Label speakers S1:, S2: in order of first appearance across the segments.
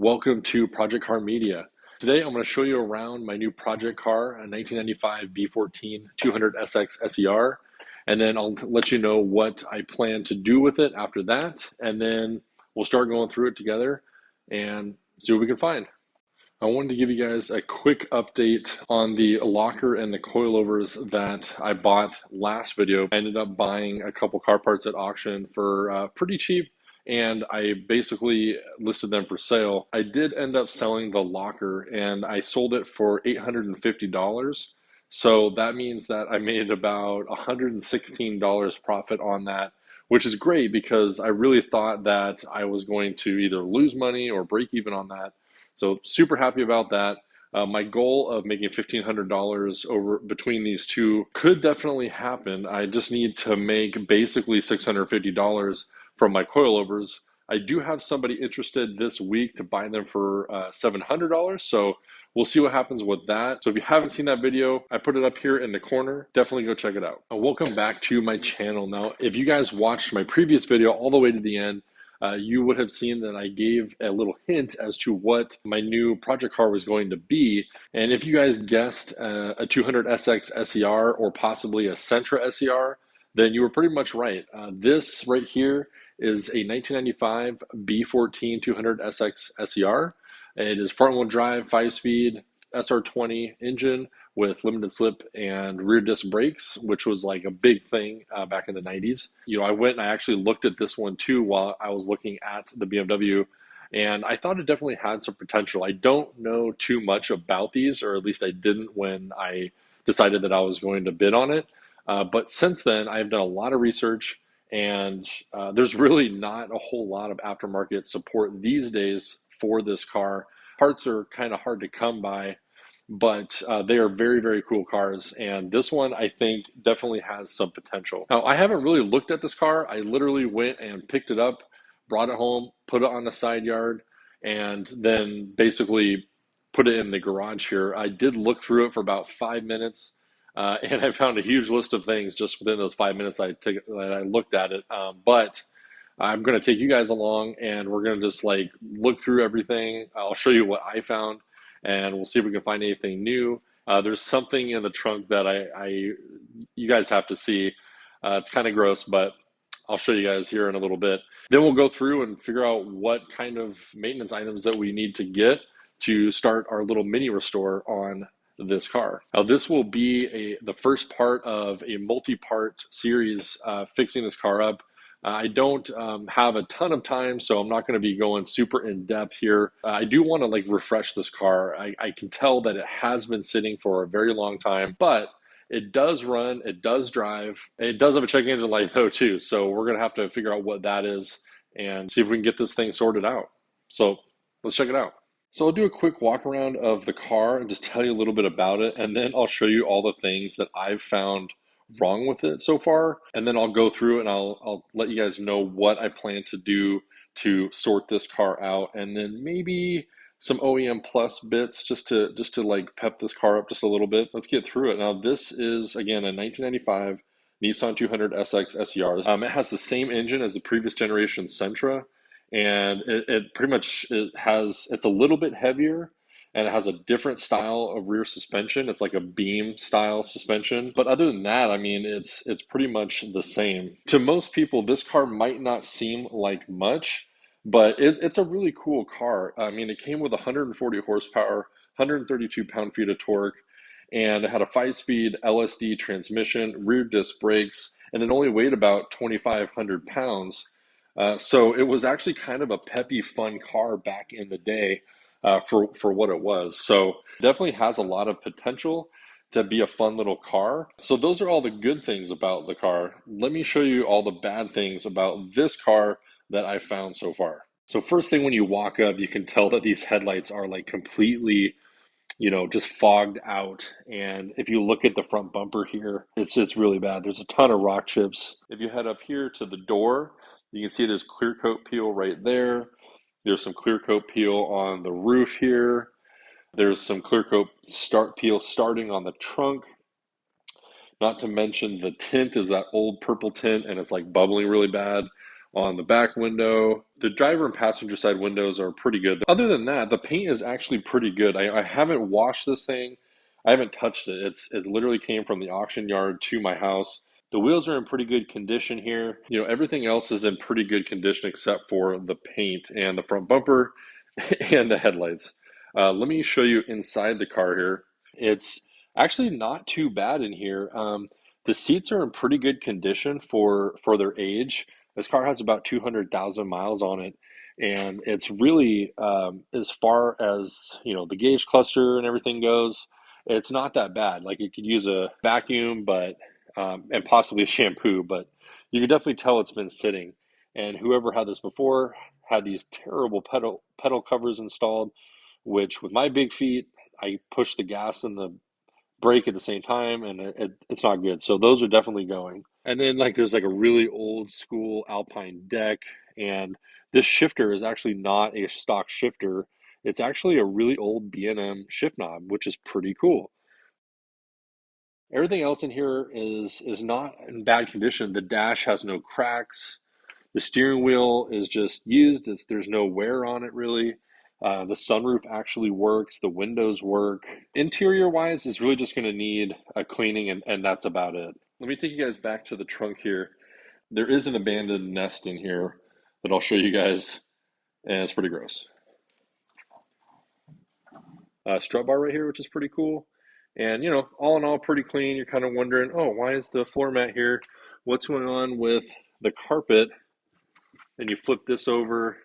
S1: Welcome to Project Car Media. Today I'm going to show you around my new project car, a 1995 B14 200SX SER, and then I'll let you know what I plan to do with it after that, and then we'll start going through it together and see what we can find. I wanted to give you guys a quick update on the locker and the coilovers that I bought last video. I ended up buying a couple car parts at auction for pretty cheap, and I basically listed them for sale. I did end up selling the locker, and I sold it for $850. So that means that I made about $116 profit on that, which is great because I really thought that I was going to either lose money or break even on that. So super happy about that. My goal of making $1,500 over between these two could definitely happen. I just need to make basically $650 from my coilovers. I do have somebody interested this week to buy them for $700. So we'll see what happens with that. So if you haven't seen that video, I put it up here in the corner. Definitely go check it out. Welcome back to my channel. Now, if you guys watched my previous video all the way to the end, you would have seen that I gave a little hint as to what my new project car was going to be. And if you guys guessed a 200SX SER or possibly a Sentra SER, then you were pretty much right. This right here is a 1995 B14 200SX SER. It is front-wheel drive, 5-speed, SR20 engine with limited slip and rear disc brakes, which was like a big thing back in the 90s. I went and I actually looked at this one too while I was looking at the BMW, and I thought it definitely had some potential. I don't know too much about these, or at least I didn't when I decided that I was going to bid on it. But since then, I've done a lot of research, and there's really not a whole lot of aftermarket support these days for this car. Parts are kind of hard to come by, but they are very, very cool cars. And this one, I think, definitely has some potential. Now, I haven't really looked at this car. I literally went and picked it up, brought it home, put it on the side yard, and then basically put it in the garage here. I did look through it for about 5 minutes, and I found a huge list of things just within those 5 minutes that I looked at it. But I'm going to take you guys along, and we're going to just like look through everything. I'll show you what I found, and we'll see if we can find anything new. There's something in the trunk that you guys have to see. It's kind of gross, but I'll show you guys here in a little bit. Then we'll go through and figure out what kind of maintenance items that we need to get to start our little mini restore on this car. Now, this will be the first part of a multi-part series fixing this car up. I don't have a ton of time, so I'm not going to be going super in depth here. I do want to like refresh this car. I can tell that it has been sitting for a very long time, but it does run, it does drive. It does have a check engine light though too, so we're going to have to figure out what that is and see if we can get this thing sorted out. So let's check it out. So I'll do a quick walk around of the car and just tell you a little bit about it, and then I'll show you all the things that I've found wrong with it so far, and then I'll go through and I'll let you guys know what I plan to do to sort this car out, and then maybe some OEM plus bits just to like pep this car up just a little bit. Let's get through it. Now, this is again a 1995 Nissan 200SX SER. It has the same engine as the previous generation Sentra, and it pretty much it's a little bit heavier, and it has a different style of rear suspension. It's like a beam style suspension. But other than that, I mean, it's pretty much the same. To most people, this car might not seem like much, but it's a really cool car. I mean, it came with 140 horsepower, 132 pound-feet of torque, and it had a 5-speed LSD transmission, rear disc brakes, and it only weighed about 2,500 pounds. So it was actually kind of a peppy, fun car back in the day. For what it was. So definitely has a lot of potential to be a fun little car. So those are all the good things about the car. Let me show you all the bad things about this car that I found so far. So first thing, when you walk up, you can tell that these headlights are like completely, just fogged out. And if you look at the front bumper here, it's just really bad. There's a ton of rock chips. If you head up here to the door, you can see there's clear coat peel right there. There's some clear coat peel on the roof here. There's some clear coat peel starting on the trunk. Not to mention the tint is that old purple tint, and it's like bubbling really bad. on the back window. The driver and passenger side windows are pretty good. Other than that, the paint is actually pretty good. I haven't washed this thing. I haven't touched it. It's literally came from the auction yard to my house. The wheels are in pretty good condition here. You know, everything else is in pretty good condition except for the paint and the front bumper and the headlights. Let me show you inside the car here. It's actually not too bad in here. The seats are in pretty good condition for their age. This car has about 200,000 miles on it, and it's really as far as the gauge cluster and everything goes, it's not that bad. Like it could use a vacuum, but and possibly a shampoo, but you can definitely tell it's been sitting. And whoever had this before had these terrible pedal covers installed, which with my big feet, I push the gas and the brake at the same time, and it's not good. So those are definitely going. And then like there's like a really old school Alpine deck, and this shifter is actually not a stock shifter. It's actually a really old B&M shift knob, which is pretty cool. Everything else in here is not in bad condition. The dash has no cracks. The steering wheel is just used. There's no wear on it really. The sunroof actually works. The windows work. Interior wise, is really just going to need a cleaning, and that's about it. Let me take you guys back to the trunk here. There is an abandoned nest in here that I'll show you guys, and it's pretty gross. Strut bar right here, which is pretty cool. And, all in all, pretty clean. You're kind of wondering, oh, why is the floor mat here? What's going on with the carpet? And you flip this over,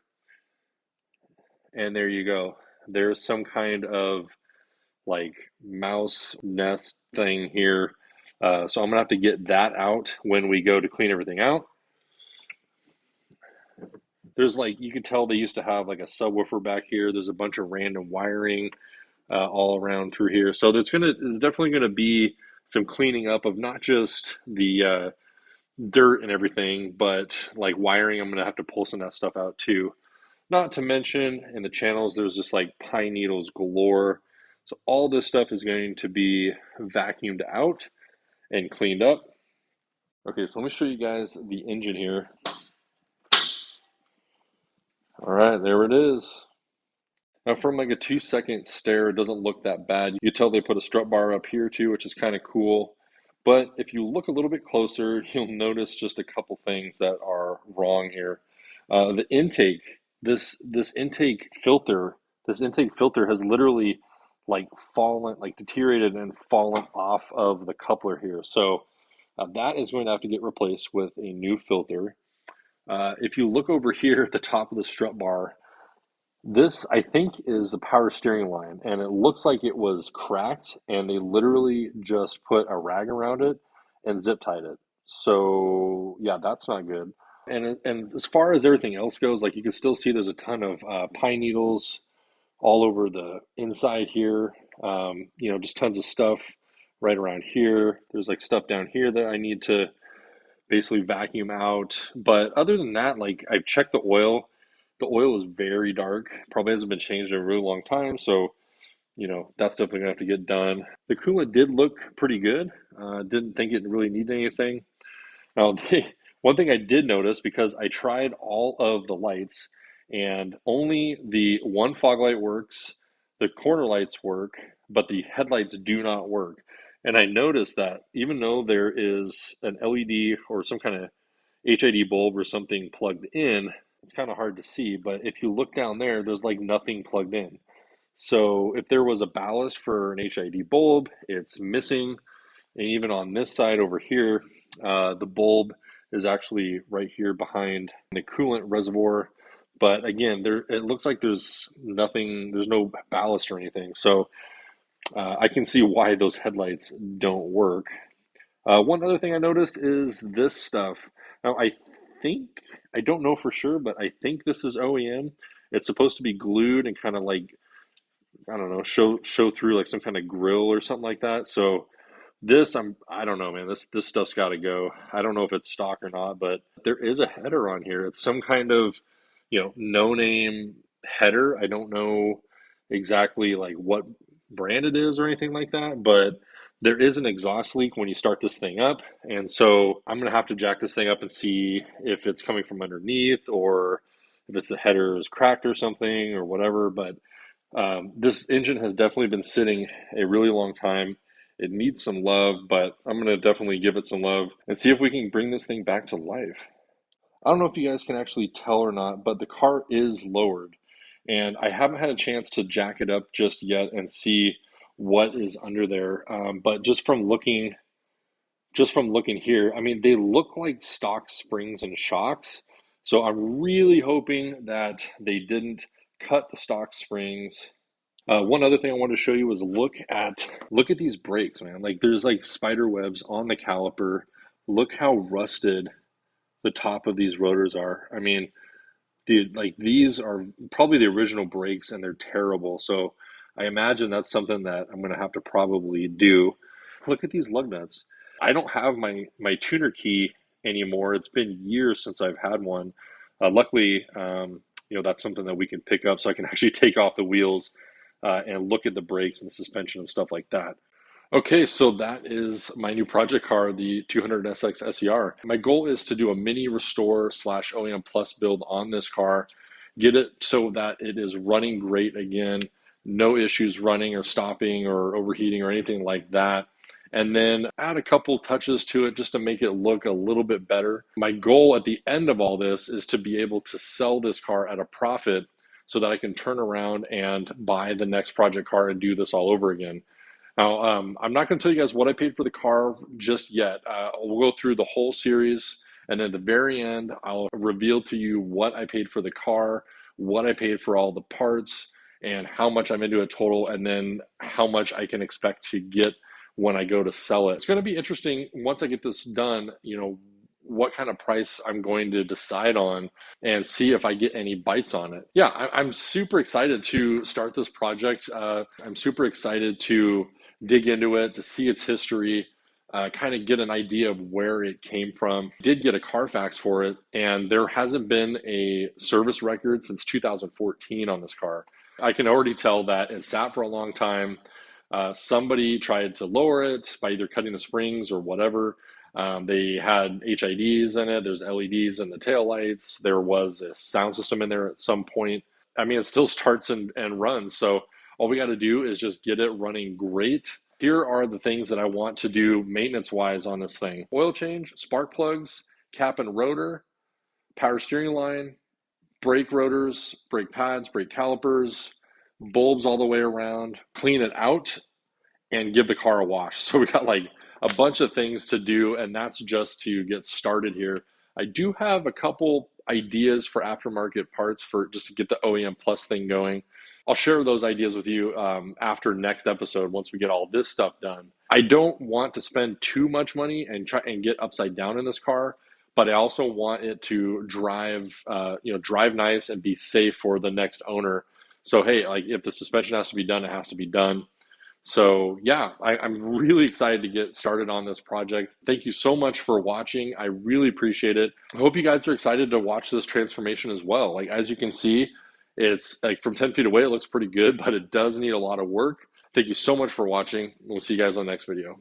S1: and there you go. There's some kind of like mouse nest thing here. So I'm gonna have to get that out when we go to clean everything out. There's like, you can tell they used to have like a subwoofer back here. There's a bunch of random wiring all around through here. So there's definitely gonna be some cleaning up of not just the dirt and everything, but like wiring. I'm gonna have to pull some of that stuff out too. Not to mention in the channels, there's just like pine needles galore. So all this stuff is going to be vacuumed out and cleaned up. Okay, so let me show you guys the engine here. All right, there it is. Now from like a 2 second stare, it doesn't look that bad. You can tell they put a strut bar up here too, which is kind of cool. But if you look a little bit closer, you'll notice just a couple things that are wrong here. The intake, this intake filter, has literally like fallen, like deteriorated and fallen off of the coupler here. So that is going to have to get replaced with a new filter. If you look over here at the top of the strut bar, this, I think, is a power steering line, and it looks like it was cracked, and they literally just put a rag around it and zip tied it. So, yeah, that's not good. And as far as everything else goes, like you can still see there's a ton of pine needles all over the inside here. Just tons of stuff right around here. There's like stuff down here that I need to basically vacuum out. But other than that, like I've checked the oil. The oil is very dark. Probably hasn't been changed in a really long time. So, that's definitely gonna have to get done. The coolant did look pretty good. Didn't think it really needed anything. Now, one thing I did notice, because I tried all of the lights and only the one fog light works, the corner lights work, but the headlights do not work. And I noticed that even though there is an LED or some kind of HID bulb or something plugged in, it's kind of hard to see. But if you look down there, there's like nothing plugged in. So if there was a ballast for an HID bulb, it's missing. And even on this side over here, the bulb is actually right here behind the coolant reservoir. But again, it looks like there's nothing, there's no ballast or anything. So I can see why those headlights don't work. One other thing I noticed is this stuff. Now, think, I don't know for sure, but I think this is OEM. It's supposed to be glued and kind of like, I don't know, show through like some kind of grill or something like that. So I don't know, man. This stuff's got to go. I don't know if it's stock or not, but there is a header on here. It's some kind of, no name header. I don't know exactly like what brand it is or anything like that, but There is an exhaust leak when you start this thing up, and so I'm gonna have to jack this thing up and see if it's coming from underneath or if it's the header is cracked or something or whatever. But this engine has definitely been sitting a really long time. It needs some love, but I'm gonna definitely give it some love and see if we can bring this thing back to life. I don't know if you guys can actually tell or not, but the car is lowered. And I haven't had a chance to jack it up just yet and see what is under there. But just from looking here, I mean, they look like stock springs and shocks. So I'm really hoping that they didn't cut the stock springs. One other thing I wanted to show you was look at these brakes, man. Like there's like spider webs on the caliper. Look how rusted the top of these rotors are. I mean, dude, like these are probably the original brakes and they're terrible. So I imagine that's something that I'm gonna have to probably do. Look at these lug nuts. I don't have my tuner key anymore. It's been years since I've had one. Luckily, that's something that we can pick up so I can actually take off the wheels and look at the brakes and the suspension and stuff like that. Okay, so that is my new project car, the 200SX SER. My goal is to do a mini restore slash OEM Plus build on this car, get it so that it is running great again, no issues running or stopping or overheating or anything like that. And then add a couple touches to it just to make it look a little bit better. My goal at the end of all this is to be able to sell this car at a profit so that I can turn around and buy the next project car and do this all over again. Now, I'm not going to tell you guys what I paid for the car just yet. We'll go through the whole series, and then at the very end, I'll reveal to you what I paid for the car, what I paid for all the parts, and how much I'm into it total, and then how much I can expect to get when I go to sell it. It's going to be interesting once I get this done, what kind of price I'm going to decide on and see if I get any bites on it. Yeah, I'm super excited to start this project. I'm super excited to dig into it, to see its history, kind of get an idea of where it came from. Did get a Carfax for it, and there hasn't been a service record since 2014 on this car. I can already tell that it sat for a long time. Somebody tried to lower it by either cutting the springs or whatever. They had HIDs in it. There's LEDs in the taillights. There was a sound system in there at some point. I mean, it still starts and runs. So all we got to do is just get it running great. Here are the things that I want to do maintenance-wise on this thing. Oil change, spark plugs, cap and rotor, power steering line, brake rotors, brake pads, brake calipers, bulbs all the way around, clean it out, and give the car a wash. So we got like a bunch of things to do, and that's just to get started here. I do have a couple ideas for aftermarket parts for just to get the OEM Plus thing going. I'll share those ideas with you after next episode once we get all this stuff done. I don't want to spend too much money and try and get upside down in this car, but I also want it to drive nice and be safe for the next owner. So hey, like if the suspension has to be done, it has to be done. So yeah, I'm really excited to get started on this project. Thank you so much for watching. I really appreciate it. I hope you guys are excited to watch this transformation as well. Like as you can see, it's like from 10 feet away, it looks pretty good, but it does need a lot of work. Thank you so much for watching. We'll see you guys on the next video.